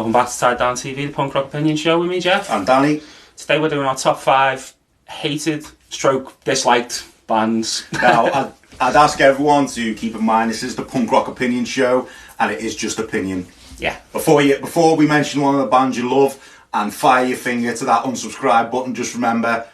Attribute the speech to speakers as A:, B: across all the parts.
A: Welcome back to Tied Down TV, the punk rock opinion show with me, Geoff.
B: I'm Danny.
A: Today we're doing our top 5 hated / disliked bands.
B: Now, I'd ask everyone to keep in mind this is the punk rock opinion show, and it is just opinion.
A: Yeah.
B: Before we mention one of the bands you love and fire your finger to that unsubscribe button, just remember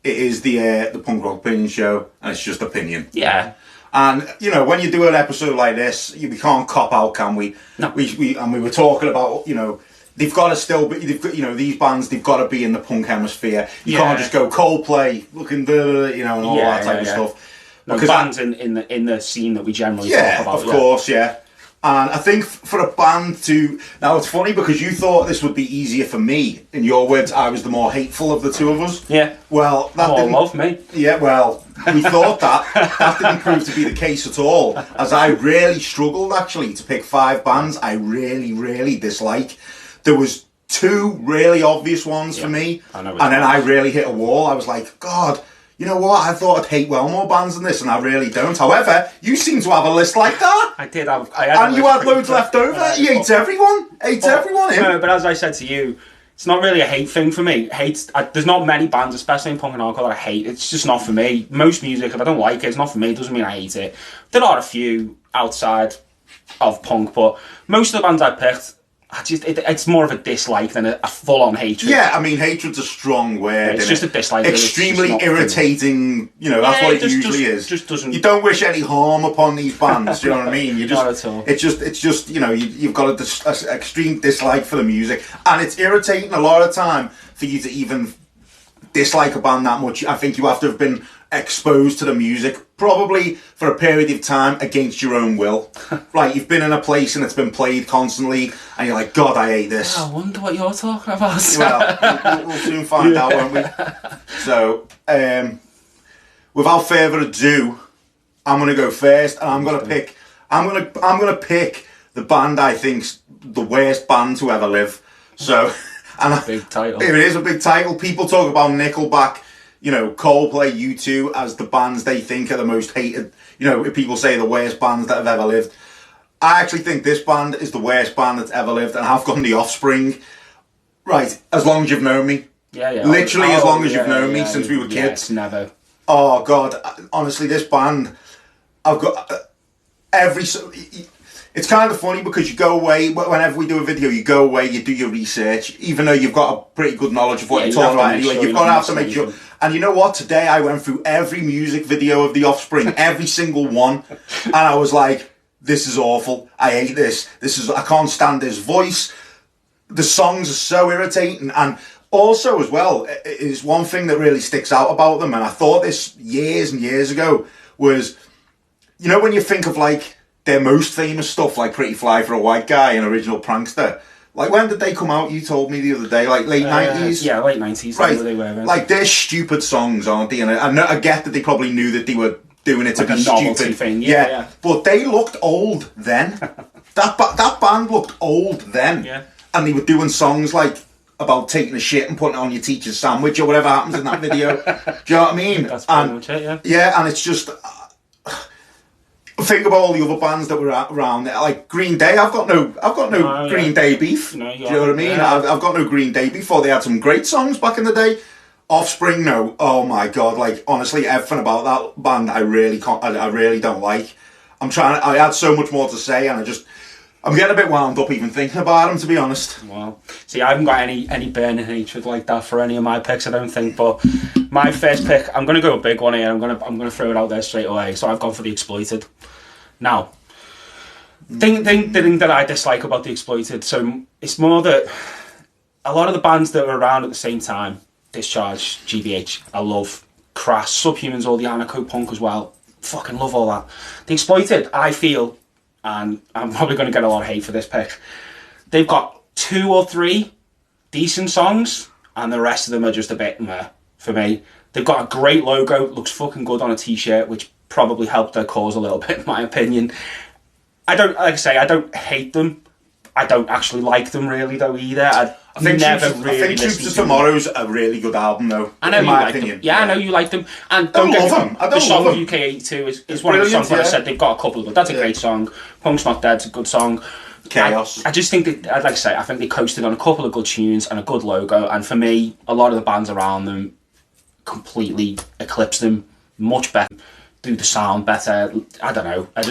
B: it is the punk rock opinion show, and it's just opinion.
A: Yeah.
B: And you know, when you do an episode like this, we can't cop out, can we?
A: No.
B: We were talking about, you know, they've got to still be, you know, these bands, they've got to be in the punk hemisphere. You can't just go Coldplay, looking, you know, and all that type of stuff.
A: No,
B: because
A: bands in the scene that we generally talk about.
B: Of course, yeah. And I think for a band to... Now, it's funny because you thought this would be easier for me. In your words, I was the more hateful of the two of us.
A: Yeah.
B: Well, that didn't...
A: love me.
B: Yeah, well, we thought that. That didn't prove to be the case at all. As I really struggled, actually, to pick 5 bands I really, really dislike. There was 2 really obvious ones for me. And then I really hit a wall. I was like, God... You know what? I thought I'd hate well more bands than this, and I really don't. However, you seem to have a list like that.
A: I did. I
B: had and you had loads left over. You ate everyone. Everyone.
A: No, but as I said to you, it's not really a hate thing for me. There's not many bands, especially in punk and hardcore, that I hate. It's just not for me. Most music, if I don't like it, it's not for me. It doesn't mean I hate it. There are a few outside of punk, but most of the bands I picked, it's more of a dislike than a full-on hatred.
B: Yeah, I mean, hatred's a strong word.
A: Yeah, it's just a dislike.
B: Extremely irritating. You know, that's what it usually is.
A: Just doesn't.
B: You don't wish any harm upon these bands. You know what I mean? You just,
A: not at all.
B: It's just you know, you've got an extreme dislike for the music, and it's irritating a lot of time for you to even dislike a band that much. I think you have to have been exposed to the music probably for a period of time against your own will. Like, you've been in a place and it's been played constantly and you're like, God, I hate this.
A: I wonder what you're talking about.
B: Well, we'll soon find out, won't we? So without further ado, I'm gonna go first, and I'm gonna pick the band I think's the worst band to ever live. So and
A: big title.
B: It is a big title. People talk about Nickelback, you know, Coldplay, U2 as the bands they think are the most hated. You know, people say the worst bands that have ever lived. I actually think this band is the worst band that's ever lived, and I've gone the Offspring. Right, as long as you've known me.
A: Yeah.
B: Literally as long as you've known me since we were kids.
A: Never.
B: Oh, God. Honestly, this band, I've got every... It's kind of funny because you go away, whenever we do a video, you go away, you do your research, even though you've got a pretty good knowledge of what you're talking about anyway. You've got to have to make sure. And you know what? Today I went through every music video of The Offspring, every single one, and I was like, this is awful. I hate this. I can't stand his voice. The songs are so irritating. And also, as well, is one thing that really sticks out about them, and I thought this years and years ago, was, you know, when you think of, like, their most famous stuff, like Pretty Fly for a White Guy and Original Prankster. Like, when did they come out? You told me the other day, like late 90s?
A: Yeah, late 90s.
B: Right.
A: They were,
B: like, they're stupid songs, aren't they? And I get that they probably knew that they were doing it to be stupid.
A: Thing. Yeah.
B: But they looked old then. that band looked old then.
A: Yeah.
B: And they were doing songs like about taking a shit and putting it on your teacher's sandwich or whatever happens in that video. Do you know what I mean?
A: That's pretty much it, yeah.
B: Yeah, and it's just... think about all the other bands that were around there, like Green Day. I've got no Green Day beef.
A: No,
B: do you know what I mean? Yeah. I've got no Green Day beef. They had some great songs back in the day. Offspring, no. Oh my God! Like, honestly, everything about that band, I really don't like. I had so much more to say, and I'm getting a bit wound up even thinking about them, to be honest.
A: Well, see, I haven't got any burning hatred like that for any of my picks, I don't think. But my first pick, I'm going to go a big one here. I'm going to throw it out there straight away. So I've gone for the Exploited. Now, the thing that I dislike about the Exploited, so it's more that a lot of the bands that were around at the same time, Discharge, GBH, I love, Crass, Subhumans, all the anarcho-punk as well. Fucking love all that. The Exploited, I feel, and I'm probably going to get a lot of hate for this pick, they've got 2 or 3 decent songs, and the rest of them are just a bit meh for me. They've got a great logo, looks fucking good on a t-shirt, which probably helped their cause a little bit, in my opinion. I don't hate them. I don't actually like them really, though, either. I think
B: Troops of Tomorrow's a really good album, though.
A: I know
B: in
A: you
B: my
A: like
B: opinion.
A: them. Yeah, I know you like them. And
B: I don't love them.
A: The song UK 82 is one of the songs that I said they've got a couple of them. That's a great song. Punk's Not Dead's a good song.
B: chaos.
A: I just think that, I'd like to say, I think they coasted on a couple of good tunes and a good logo, and for me, a lot of the bands around them completely eclipse them much better. Do the sound better. I don't know. I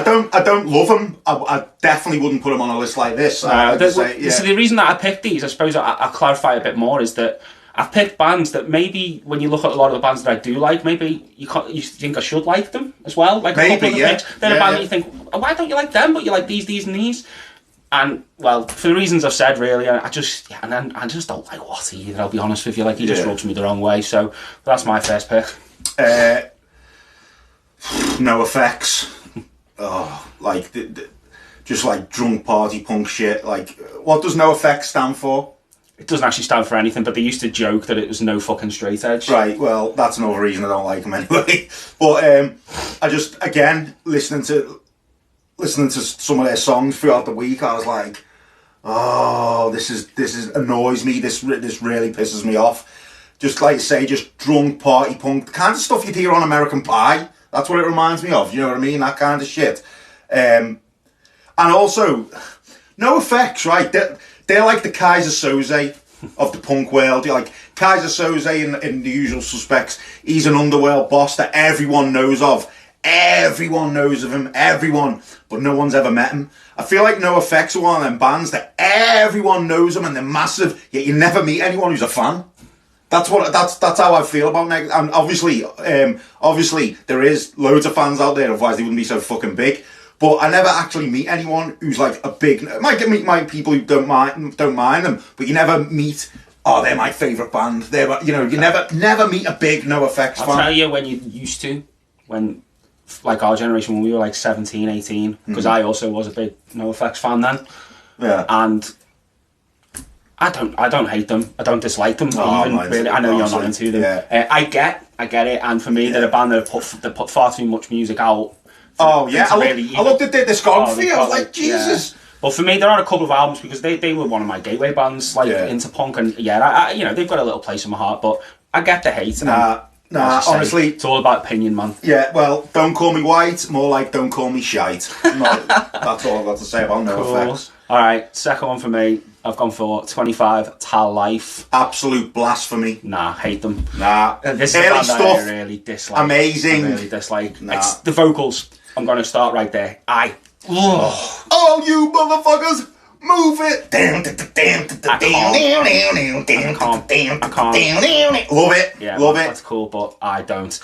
B: don't love them. I definitely wouldn't put them on a list like this.
A: So the reason that I picked these, I suppose I'll clarify a bit more, is that I've picked bands that maybe when you look at a lot of the bands that I do like, maybe you think I should like them as well. Like maybe, a couple of the picks. Then a band that you think, oh, why don't you like them, but you like these, and these. And well, for the reasons I've said, really, I just don't like Watty either. I'll be honest with you. Like he just rubs me the wrong way. So that's my first pick.
B: Nofx. Oh, like just like drunk party punk shit. Like, what does Nofx stand for?
A: It doesn't actually stand for anything, but they used to joke that it was no fucking straight edge.
B: Right, well, that's another reason I don't like them anyway. But I just, again, listening to some of their songs throughout the week, I was like, oh, this is annoys me. This really pisses me off. Just like you say, just drunk party punk, the kind of stuff you'd hear on American Pie. That's what it reminds me of. You know what I mean? That kind of shit. And also, Nofx, right? They're like the Kaiser Soze of the punk world. You're like Kaiser Soze in The Usual Suspects. He's an underworld boss that everyone knows of. Everyone knows of him. Everyone. But no one's ever met him. I feel like Nofx are one of them bands that everyone knows them and they're massive, yet you never meet anyone who's a fan. That's how I feel about Neg. And obviously there is loads of fans out there, otherwise they wouldn't be so fucking big. But I never actually meet anyone who's like a big. I might meet my people who don't mind them, but you never meet. Oh, they're my favourite band. You never meet a big Nofx fan.
A: I'll tell you when you used to, when like our generation, when we were like 17, 18, because I also was a big Nofx fan then.
B: Yeah.
A: And I don't hate them. I don't dislike them. Really. I know you're not into them.
B: Yeah.
A: I get it. And for me, they're a band that put far too much music out.
B: Oh yeah, I looked at their discography. I was like, Jesus.
A: Yeah. But for me, there are a couple of albums because they were one of my gateway bands, like into punk, and they've got a little place in my heart. But I get the hate.
B: Nah, honestly,
A: it's all about opinion, man.
B: Yeah, well, don't call me white. More like don't call me shite. That's all I've got to say about Nofx.
A: All right, second one for me. I've gone for 25 Tal Life.
B: Absolute blasphemy.
A: Nah, hate them.
B: Nah,
A: this is early stuff. I really dislike.
B: Amazing.
A: I really dislike. Nah. It's the vocals. I'm going to start right there.
B: Oh, you motherfuckers, move it.
A: I can't.
B: Love it.
A: Yeah,
B: love it.
A: That's cool, but I don't.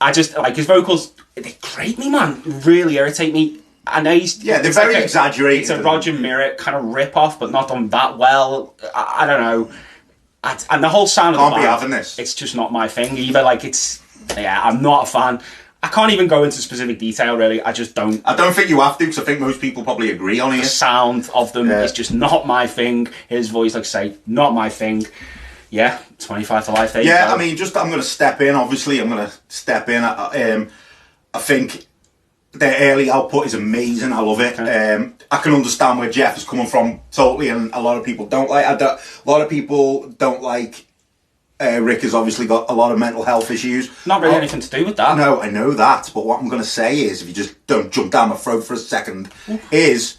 A: I just like his vocals. They grate me, man. Really irritate me. I know
B: they're very exaggerated.
A: It's a Roger Merritt kind of rip-off, but not done that well. I don't know. And the whole sound of the band,
B: be having this.
A: It's just not my thing either. Like, I'm not a fan. I can't even go into specific detail, really. I just don't.
B: I don't think you have to, because I think most people probably agree on it.
A: The sound of them is just not my thing. His voice, like I say, not my thing. Yeah, 25 to life. There you go.
B: I mean, I'm going to step in. Obviously, I'm going to step in. I think their early output is amazing. I love it. Okay. I can understand where Geoff is coming from totally, and a lot of people don't like. A lot of people don't like. Rick has obviously got a lot of mental health issues.
A: Not really anything to do with that.
B: No, I know that. But what I'm going to say is, if you just don't jump down my throat for a second, is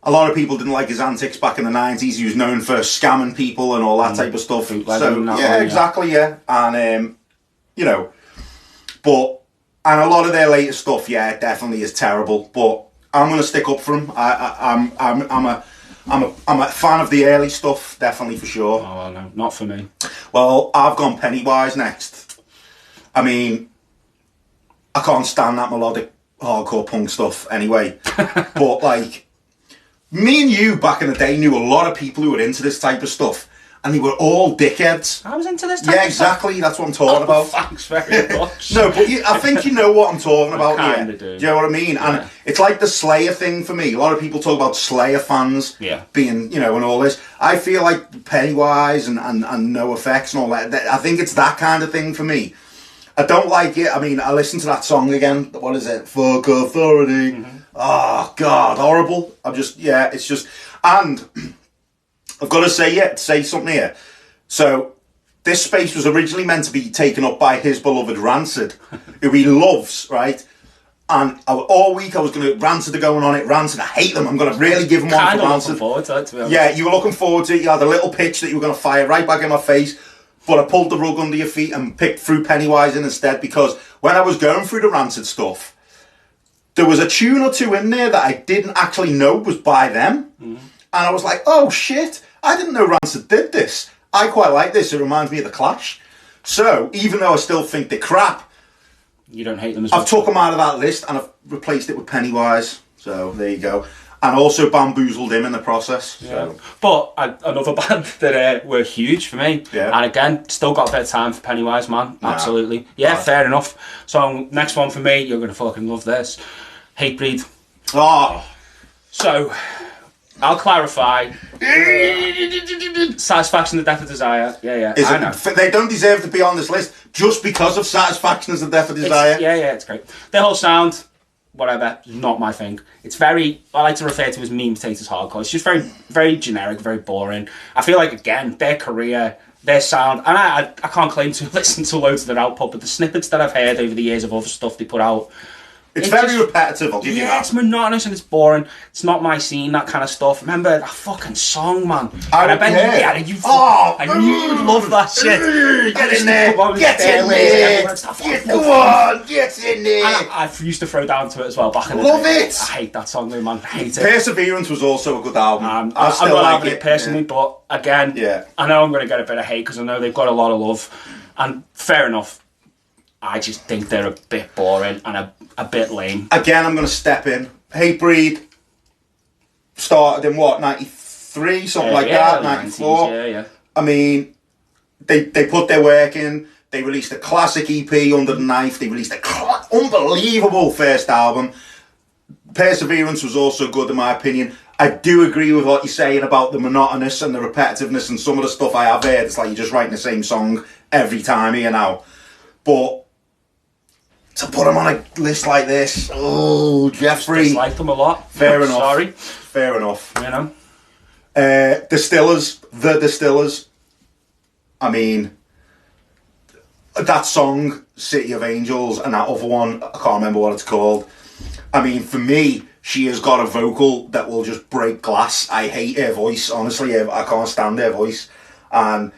B: a lot of people didn't like his antics back in the 90s. He was known for scamming people and all that type of stuff. Exactly. And and a lot of their later stuff, definitely is terrible. But I'm going to stick up for him. I'm a fan of the early stuff, definitely, for sure.
A: Oh, well, no, not for me.
B: Well, I've gone Pennywise next. I mean, I can't stand that melodic hardcore punk stuff anyway. But, like, me and you back in the day knew a lot of people who were into this type of stuff. And they were all dickheads.
A: I was into this type of
B: exactly. That's what I'm talking about.
A: Thanks very much.
B: No, but I think you know what I'm talking about here.
A: Kinda do.
B: Do you know what I mean? Yeah. And it's like the Slayer thing for me. A lot of people talk about Slayer fans being, and all this. I feel like Pennywise and Nofx and all that. I think it's that kind of thing for me. I don't like it. I mean, I listened to that song again. What is it? Fuck Authority. Mm-hmm. Oh, God, horrible. It's just... And... I've got to say something here. So, this space was originally meant to be taken up by his beloved Rancid, who he loves, right? And all week I was going to, Rancid are going on it, Rancid, I hate them, I'm going to really give them one for
A: Kind of
B: Rancid.
A: looking forward to it, to be honest.
B: Yeah, you were looking forward to it, you had a little pitch that you were going to fire right back in my face, but I pulled the rug under your feet and threw Pennywise in instead, because when I was going through the Rancid stuff, there was a tune or two in there that I didn't actually know was by them. And I was like, oh shit, I didn't know Rancid did this. I quite like this, it reminds me of The Clash. So, even though I still think they're crap,
A: you don't hate them as much.
B: I've took them out of that list and I've replaced it with Pennywise. So, there you go. And also bamboozled him in the process.
A: Yeah.
B: So.
A: But another band that were huge for me.
B: Yeah.
A: And again, still got a bit of time for Pennywise, man. Absolutely. Yeah, fair enough. So, next one for me, you're going to fucking love this. Hatebreed.
B: Oh.
A: So, I'll clarify. Satisfaction, the Death of Desire. Yeah, I know.
B: They don't deserve to be on this list just because of Satisfaction as the Death of Desire.
A: It's great. Their whole sound, whatever, not my thing. It's very, I like to refer to as meat and potatoes hardcore. It's just very, very generic, very boring. I feel like, again, their career, their sound, and I can't claim to listen to loads of their output, but the snippets that I've heard over the years of other stuff they put out,
B: it's very repetitive, I'll give you that.
A: Yeah, it's monotonous and it's boring. It's not my scene, that kind of stuff. Remember that fucking song, man?
B: I don't care.
A: I knew you'd love that shit.
B: Get in there! Get in there!
A: And I used to throw down to it as well back in the day.
B: Love it!
A: I hate that song, though, man. I hate it.
B: Perseverance was also a good album.
A: I
B: still
A: don't
B: like
A: like it personally, but again, I know I'm going to get a bit of hate because I know they've got a lot of love. And fair enough. I just think they're a bit boring and a bit lame.
B: Again, I'm going to step in. Hatebreed started in what, 93, something like that, 94.
A: 90s, yeah.
B: I mean, they put their work in. They released a classic EP, Under the Knife. They released an unbelievable first album. Perseverance was also good, in my opinion. I do agree with what you're saying about the monotonous and the repetitiveness and some of the stuff I have heard. It's like you're just writing the same song every time here now. But to put them on a list like this, oh, Jeffrey.
A: Dislike them a lot.
B: Fair enough.
A: Sorry.
B: Fair enough.
A: You know?
B: Distillers. I mean, that song, City of Angels, and that other one, I can't remember what it's called. I mean, for me, she has got a vocal that will just break glass. I hate her voice, honestly. I can't stand her voice. And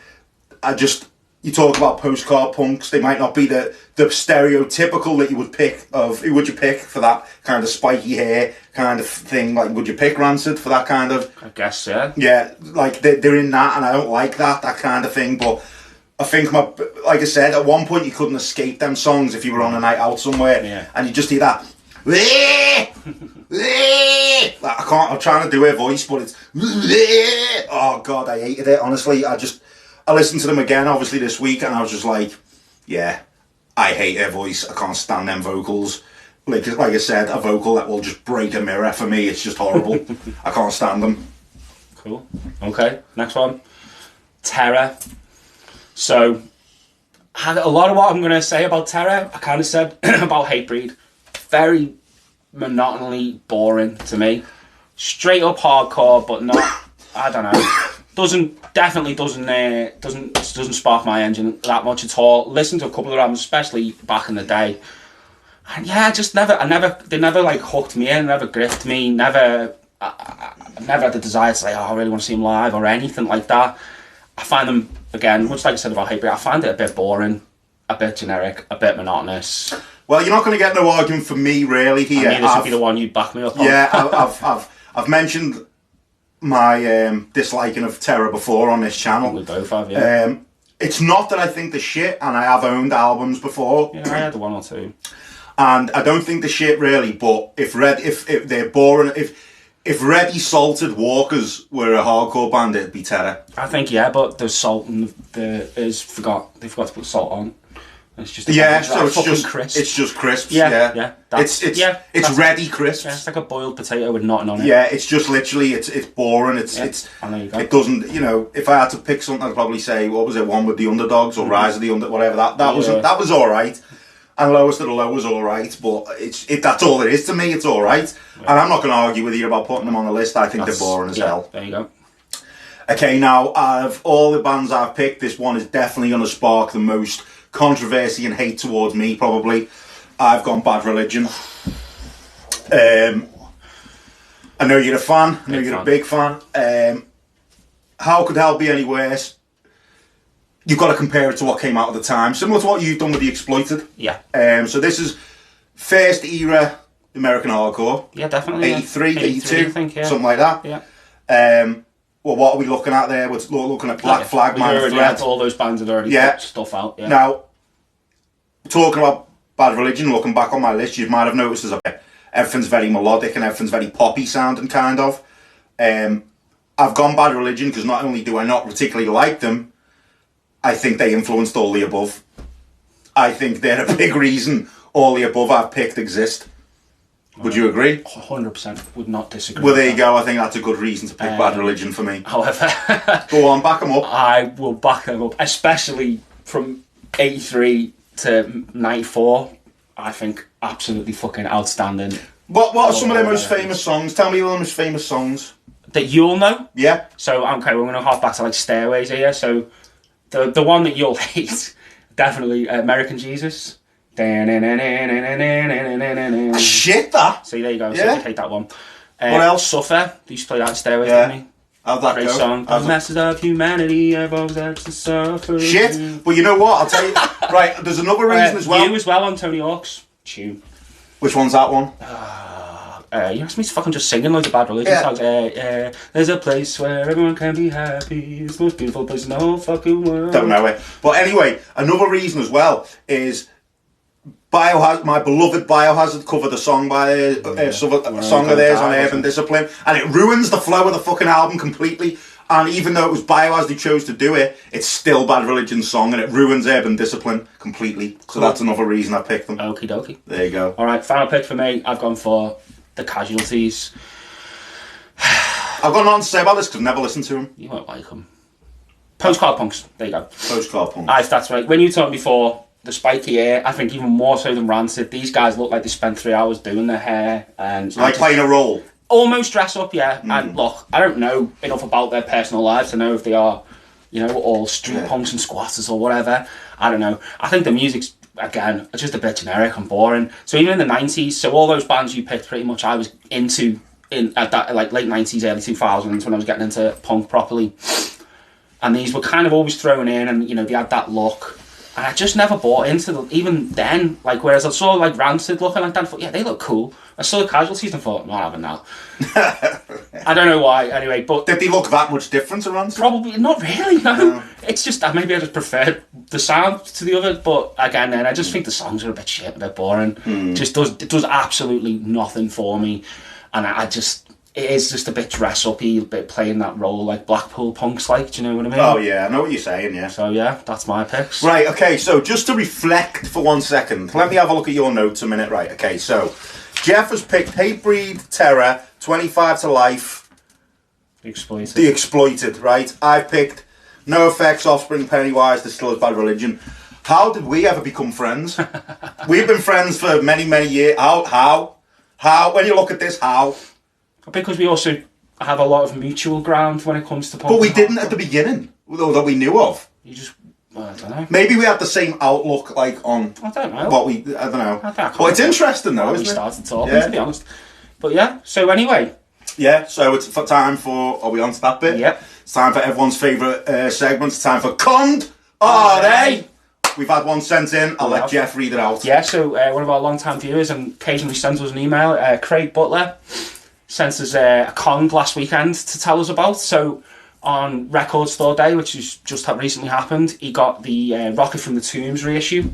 B: you talk about Postcard Punks, they might not be the stereotypical that you would pick of, who would you pick for that kind of spiky hair kind of thing? Like, would you pick Rancid for that kind of?
A: I guess, yeah.
B: Yeah, like they're in that, and I don't like that kind of thing, but I think, like I said, at one point you couldn't escape them songs if you were on a night out somewhere, and you just hear that. Like, I'm trying to do her voice, but it's, oh God, I hated it, honestly. I listened to them again, obviously, this week, and I was just like, yeah, I hate her voice. I can't stand them vocals. Like I said, a vocal that will just break a mirror for me. It's just horrible. I can't stand them.
A: Cool. Okay, next one. Terror. So, a lot of what I'm going to say about Terror, I kind of said about Hatebreed. Very monotonally boring to me. Straight up hardcore, but not, I don't know. Definitely doesn't spark my engine that much at all. Listen to a couple of albums, especially back in the day, and yeah, they never like hooked me in, never gripped me, I never had the desire to say, oh, I really want to see them live or anything like that. I find them, again, much like I said about Hatebreed, I find it a bit boring, a bit generic, a bit monotonous.
B: Well, you're not going to get no argument from me really here.
A: I mean, this would be the one you'd back me up on.
B: Yeah, I've mentioned my disliking of Terror before on this channel.
A: We both have, yeah.
B: It's not that I think the shit, and I have owned albums before.
A: Yeah, I had one or two.
B: And I don't think the shit really, but if they're boring, if Ready Salted Walkers were a hardcore band, it'd be Terror.
A: I think, yeah, but there's salt and they forgot to put salt on. It's just
B: crisp. It's just crisps. Yeah. It's ready crisps.
A: Yeah, it's like a boiled potato with nothing on it.
B: Yeah, it's just literally it's boring.
A: I know you go.
B: It doesn't. You know, if I had to pick something, I'd probably say, what was it? One with the Underdogs or Rise of the Under, whatever. That was all right. And Lowest of the Low was all right, but that's all it is to me. It's all right, and I'm not going to argue with you about putting them on the list. I think they're boring as hell.
A: There you go.
B: Okay, now of all the bands I've picked, this one is definitely going to spark the most controversy and hate towards me, probably. I've gone Bad Religion. I know you're a fan. I know you're a big fan. How could hell be any worse? You've got to compare it to what came out at the time. Similar to what you've done with The Exploited.
A: Yeah.
B: So this is first era American hardcore.
A: Yeah, definitely.
B: 83, 82,
A: I think, yeah.
B: something like that.
A: Yeah.
B: Well, what are we looking at there? We're looking at Black Flag, Minor Threat.
A: All those bands had already put stuff out. Yeah.
B: Now, talking about Bad Religion, looking back on my list, you might have noticed everything's very melodic and everything's very poppy sounding, kind of. I've gone Bad Religion because not only do I not particularly like them, I think they influenced all the above. I think they're a big reason all the above I've picked exist. Would you agree?
A: 100% would not disagree.
B: Well, there you go. I think that's a good reason to pick Bad Religion for me.
A: However,
B: go on, back them up.
A: I will back them up, especially from 83 to 94. I think absolutely fucking outstanding.
B: What are some of their most famous songs? Tell me the most famous songs
A: that you'll know.
B: Yeah.
A: So okay, we're gonna hop back to like Stairways here. So the one that you'll hate, definitely American Jesus.
B: Shit, that.
A: See, there you go. So you hate that one.
B: What else?
A: Suffer. They used to play that at Stairways, didn't he?
B: How'd that
A: Great
B: go?
A: song. The masses of humanity evolves out to suffer.
B: Shit. Well, you know what? I'll tell you. Right, there's another reason as well.
A: You as well on Tony Hawk's tune.
B: Which one's that one?
A: You asked me to fucking just singing loads of Bad Religion songs. There's a place where everyone can be happy. It's the most beautiful place in the whole fucking world.
B: Don't know it. But anyway, another reason as well is my beloved Biohazard covered a song by a song of theirs on Urban Discipline, and it ruins the flow of the fucking album completely. And even though it was Biohazard who chose to do it, it's still Bad Religion's song, and it ruins Urban Discipline completely. So that's another reason I picked them.
A: Okie dokie.
B: There you go.
A: Alright, final pick for me. I've gone for the Casualties.
B: I've got nothing to say about this because I've never listened to them.
A: You won't like them. Postcard Punks. There you go.
B: Postcard Punks.
A: That's right. When you told me before, the spiky hair, I think even more so than Rancid, these guys look like they spent 3 hours doing their hair. And
B: like playing a role.
A: Almost dress up, yeah. And look, I don't know enough about their personal lives to know if they are, all street punks and squatters or whatever. I don't know. I think the music's, again, just a bit generic and boring. So even in the 90s, so all those bands you picked pretty much I was into at that like late 90s, early 2000s when I was getting into punk properly. And these were kind of always thrown in and, they had that look. And I just never bought into them, even then. Like, whereas I saw, like, Rancid looking like that, and thought, yeah, they look cool. I saw the Casualties and thought, not having that. I don't know why, anyway, but...
B: Did they look that much different to Rancid?
A: Probably, not really, no. It's just that maybe I just preferred the sound to the other, but again, then I just think the songs are a bit shit, a bit boring. It does absolutely nothing for me. And it is just a bit dress-uppy, a bit playing that role like Blackpool punks, like, do you know what I mean?
B: Oh yeah, I know what you're saying, yeah.
A: So yeah, that's my picks.
B: Right, okay, so just to reflect for 1 second, let me have a look at your notes a minute. Right, okay, so Geoff has picked Hatebreed, Terror, 25 to Life, The Exploited, right? I've picked Nofx, Offspring, Pennywise, Distillers, Bad Religion. How did we ever become friends? We've been friends for many, many years. How? When you look at this, how?
A: Because we also have a lot of mutual ground when it comes to punk.
B: But we didn't at the beginning, that we knew of.
A: I don't know.
B: Maybe we had the same outlook, like, on...
A: I don't know.
B: I don't know. Well, it's interesting, though, isn't it?
A: We started talking, to be honest. But yeah, so anyway.
B: Yeah, so it's time for... Are we on to that bit?
A: Yep.
B: It's time for everyone's favourite segment. It's time for Cond Are They? We've had one sent in. I'll let Geoff read it out.
A: Yeah, so one of our long-time viewers and occasionally sends us an email, Craig Butler, sent us a con last weekend to tell us about. So on Record Store Day, which has just recently happened, he got the Rocket from the Tombs reissue.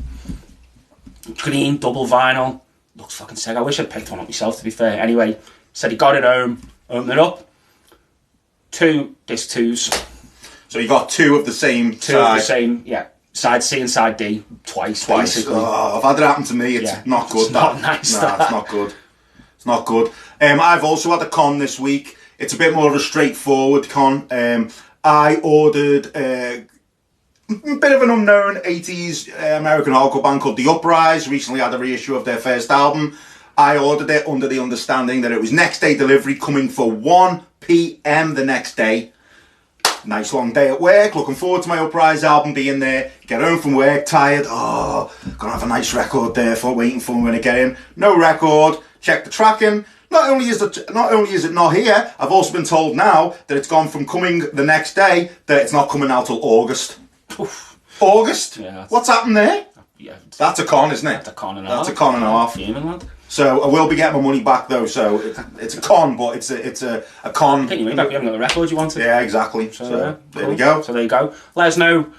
A: Green, double vinyl. Looks fucking sick. I wish I'd picked one up myself, to be fair. Anyway, said he got it home, opened it up. 2 disc 2s.
B: So you got 2 of the same
A: Two of the same, yeah. Side C and side D, twice. Basically.
B: Oh, I've had it happen to me. It's not good.
A: It's not nice.
B: Nah, it's not good. It's not good. I've also had a con this week. It's a bit more of a straightforward con. I ordered a bit of an unknown 80s American hardcore band called The Uprise. Recently had a reissue of their first album. I ordered it under the understanding that it was next day delivery, coming for 1 p.m. the next day. Nice long day at work, looking forward to my Uprise album being there. Get home from work, tired, gonna have a nice record there for waiting for me when I get in. No record, check the tracking. Not only is it not here, I've also been told now that it's gone from coming the next day, that it's not coming out till August.
A: Oof.
B: August?
A: Yeah,
B: what's happened there?
A: Yeah,
B: that's a con, isn't it?
A: That's a con and a half.
B: That's a con and a half.
A: Fuming, lad.
B: So I will be getting my money back though. So it's a con, but it's a con.
A: Get your money back. You haven't got the record you wanted.
B: Yeah, exactly. So
A: yeah,
B: there we go.
A: So there you go. Let us know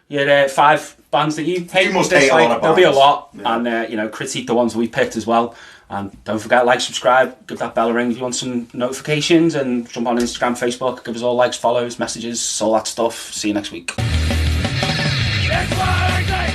A: your 5 bands that you hate.
B: You must hate a lot of
A: There'll be a
B: bands.
A: lot,
B: Yeah.
A: and you know, critique the ones we picked as well. And don't forget, like, subscribe, give that bell a ring if you want some notifications, and jump on Instagram, Facebook, give us all likes, follows, messages, all that stuff. See you next week.
C: That's what I say.